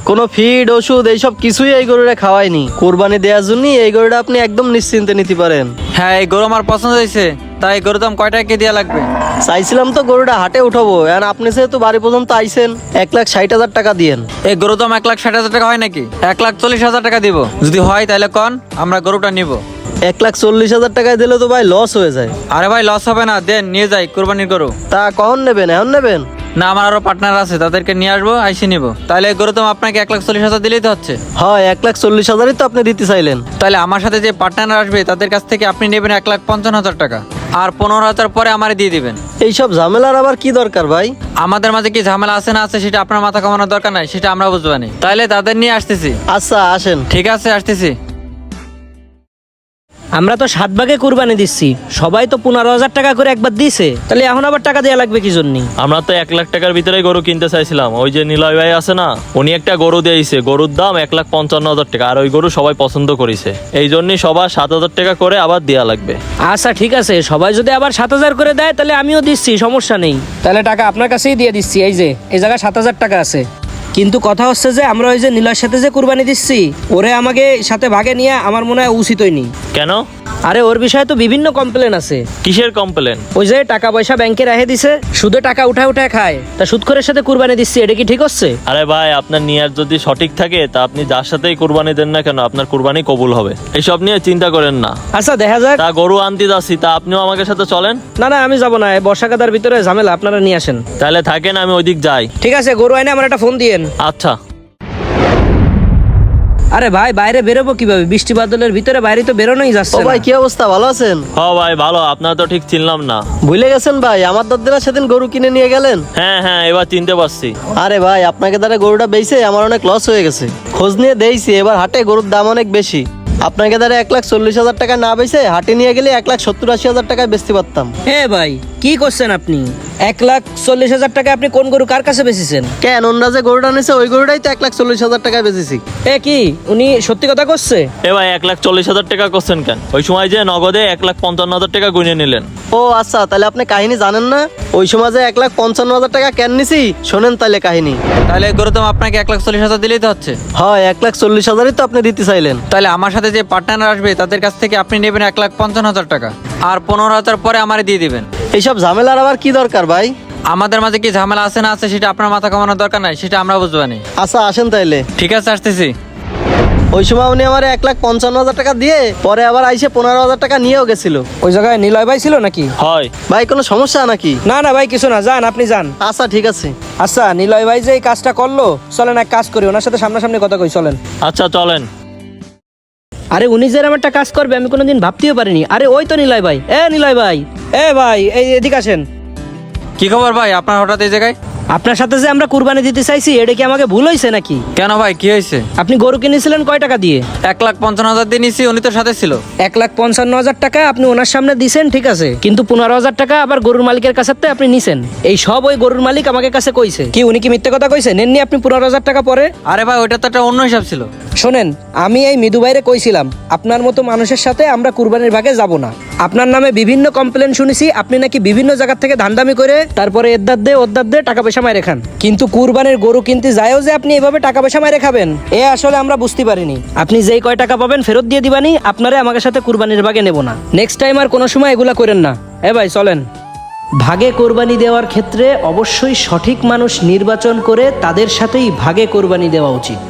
কোনো ফিড ওষুধ এইসব কিছুই এই গরুটা খাওয়াইনি। কোরবানি দেওয়ার জন্য এই গরুটা আপনি একদম নিশ্চিন্তে নিতে পারেন। হ্যাঁ, এই গরু আমার পছন্দ হয়েছে। তাই গরুর দাম কয় টাকা দেওয়া লাগবে? চাইছিলাম তো গরুটা হাটে উঠাবো, আর আপনি যেহেতু বাড়ি পর্যন্ত আইছেন 1,60,000 টাকা দিয়েন। এই গরুর দাম 1,60,000 টাকা হয় নাকি? 1,40,000 টাকা দিব। যদি হয় তাহলে কন, আমরা গরুটা নিব। 1,40,000 টাকায় দিলে তো ভাই লস হয়ে যায়। আরে ভাই, লস হবে না, দেন নিয়ে যাই কোরবানির গরু। তা কখন নেবেন? এখন নেবেন? না, আমার আরো পার্টনার আছে, তাদেরকে নিয়ে আসবো, আইসি নিব। তাহলে এই গরু দাম আপনাকে 1,40,000 দিলেই তো হচ্ছে। হয় 1,40,000ই তো আপনি দিতে চাইলেন। তাহলে আমার সাথে যে পার্টনার আসবে তাদের কাছ থেকে আপনি নেবেন 1,55,000 টাকা, আর 15,000 পরে আমারে দিয়ে দিবেন। এইসব ঝামেলার আবার কি দরকার ভাই? আমাদের মাঝে কি ঝামেলা আছে না আছে সেটা আপনার মাথা কামানোর দরকার নাই, সেটা আমরা বুঝবানি। তাইলে তাদের নিয়ে আসতেছি। আচ্ছা আসেন। ঠিক আছে, আসতেছি। আমরা তো 7 ভাগে কুরবানি দিচ্ছি, সবাই তো 15,000 টাকা করে একবার দিছে, তাহলে এখন আবার টাকা দেওয়া লাগবে কি জন্য? আমরা তো 1 লাখ টাকার ভিতরে গরু কিনতে চাইছিলাম। ওই যে নিলয় ভাই আছে না, উনি একটা গরু দিয়েছে, গরুর দাম 1,55,000 টাকা, আর ওই গরু সবাই পছন্দ করেছে। এই জন্যই সবার 7,000 টাকা করে আবার দেওয়া লাগবে। আচ্ছা ঠিক আছে, সবাই যদি আবার 7,000 করে দেয় তাহলে আমিও দিচ্ছি, সমস্যা নেই। তাহলে টাকা আপনার কাছেই দিয়ে দিচ্ছি। এই যে এই জায়গায় 7,000 টাকা আছে। কিন্তু কথা হচ্ছে যে আমরা ওই যে নীলার সাথে যে কুরবানি দিচ্ছি, ওরে আমাকে সাথে ভাগে নিয়ে আমার মনে হয় উচিত হয়নি। কেন? আরে ওর বিষয়ে তো বিভিন্ন কমপ্লেন আছে। কিসের কমপ্লেন? ওই যে টাকা পয়সা ব্যাংকে রেখে দিছে, সুদে টাকা উঠায় উঠায় খায়, তা সুদখোরের সাথে কুরবানি দিচ্ছি, এটা কি ঠিক হচ্ছে? আরে ভাই, আপনার নিয়াত যদি সঠিক থাকে তা আপনি যার সাথেই কুরবানি দেন না কেন, আপনার কুরবানি কবুল হবে। এসব নিয়ে চিন্তা করেন না। আচ্ছা দেখা যাক। তা গরু আনতে যাচ্ছি, তা আপনিও আমাকে সাথে চলেন। না না, আমি যাবো না, এই বর্ষাকাদার ভিতরে ঝামেলা, আপনারা নিয়ে আসেন। তাহলে থাকেন, আমি ওইদিক যাই। ঠিক আছে, গরু আইনে আমার একটা ফোন দিয়েন। আচ্ছা। আরে ভাই, বাইরে বেরোবো কিভাবে? বৃষ্টি বাদলের ভিতরে বাইরে তো বেরোনোই ও যাচ্ছে ভাই না। কি অবস্থা, ভালো আছেন? হ ভাই ভালো, আপনার তো ঠিক চিনলাম না। ভুলে গেছেন ভাই, আমার দাদিরা সেদিন গরু কিনে নিয়ে গেলেন। হ্যাঁ হ্যাঁ, এবার চিনতে পারছি। আরে ভাই, আপনাকে দ্বারা গরুটা বেচে আমার অনেক লস হয়ে গেছে। খোঁজ নিয়ে দেখছি এবার হাটে গরুর দাম অনেক বেশি। আপনাকে দ্বারা 1,40,000 টাকা না বেচে হাটে নিয়ে গেলে 1,70,80,000 টাকায় বেচতে পারতাম। হে ভাই, কি করছেন আপনি? 1,40,000 টাকা আপনি কোন গরু কার কাছে বেচেছেন? কেন, অন্যরা যে গরুটা নিয়েছে ওই গরুটাই তো 1,40,000 টাকায় বেচেছি। এ কি, উনি সত্যি কথা করছে? এ ভাই, 1,40,000 টাকা করছেন কেন? ওই সময় যে নগদে 1,55,000 টাকা গুনে নিলেন। ও আচ্ছা, তাহলে আপনি কাহিনী জানেন না? ওই সময় যে 1,55,000 টাকা কেন নিছি, শোনেন তাহলে কাহিনী। তাহলে এই গরুর দাম আপনাকে 1,40,000 দিলেই তো হচ্ছে। হয় 1,40,000ই তো আপনি দিতে চাইলেন। তাহলে আমার সাথে যে পার্টনার আসবে তাদের কাছ থেকে আপনি নেবেন 1,55,000 টাকা, আর 15,000 পরে আমারে দিয়ে দিবেন। এইসব ঝামেলার আবার কি দরকার ভাই? আমাদের মাঝে কি ঝামেলা আছে না আছে সেটা আপনার মাথা কামানোর দরকার নাই, সেটা আমরা বুঝবানি। আচ্ছা আসেন তাইলে। ঠিক আছে, আসতেছি। ওই সময় উনি আমার 1,55,000 টাকা দিয়ে পরে আবার আইসে 15,000 টাকা নিয়েও গেছিল। ওই জায়গায় নিলয় ভাই ছিল নাকি? হয়। ভাই কোনো সমস্যা নাকি? না না ভাই, কিছু না, যান আপনি যান। আচ্ছা ঠিক আছে। আচ্ছা, নিলয় ভাই যে এই কাজটা করলো, চলেন এক কাজ করি, ওনার সাথে সামনাসামনি কথা কই, চলেন। আচ্ছা চলেন। আরে উনি যে এরকম একটা কাজ করবে আমি কোনোদিন ভাবতেও পারিনি। আরে ওই তো নিলয় ভাই। নিলয় ভাই, ভাই এই এদিকে আসেন। কি খবর ভাই, আপনার হঠাৎ এই জায়গায়? আপনার সাথে যে আমরা কুরবানি দিতে চাইছি, এটা কি আমাকে ভুল হয়েছে নাকি? কেন ভাই, কি হয়েছে? আপনি গরু কিনেছিলেন কয় টাকা দিয়ে? 1,55,000 দিয়ে নিছি, উনি তো সাথে ছিল। 1,55,000 টাকা আপনি ওনার সামনে দিছেন, ঠিক আছে, কিন্তু 15,000 টাকা আবার গরুর মালিকের কাছে আপনি নিছেন। এই সব ওই গরুর মালিক আমাকে কাছে কইছে। কি উনি কি মিথ্যে কথা কইছে? নেননি আপনি 15,000 টাকা পরে? আরে ভাই, ওইটা তো একটা অন্য হিসাব ছিল। শোনেন, আমি এই মৃদু ভাইরে কইছিলাম আপনার মতো মানুষের সাথে আমরা কুরবানির ভাগে যাব না। আপনার নামে বিভিন্ন কমপ্লেন শুনেছি, আপনি নাকি বিভিন্ন জায়গা থেকে ধান্দামি করে তারপরে এদ্দার দে ওদ্দার দে টাকা পয়সা মাইরে খান। কিন্তু কুরবানির গরু কিনতে যায়ও যে আপনি এভাবে টাকা পয়সা মাইরে খাবেন, এ আসলে আমরা বুঝতে পারিনি। আপনি যেই কয় টাকা পাবেন ফেরত দিয়ে দিবানি, আপনারে আমাদের সাথে কুরবানির ভাগে নেব না। নেক্সট টাইম আর কোনো সময় এগুলা করেন না। ভাই চলেন। ভাগে কোরবানি দেওয়ার ক্ষেত্রে অবশ্যই সঠিক মানুষ নির্বাচন করে তাদের সাথেই ভাগে কোরবানি দেওয়া উচিত।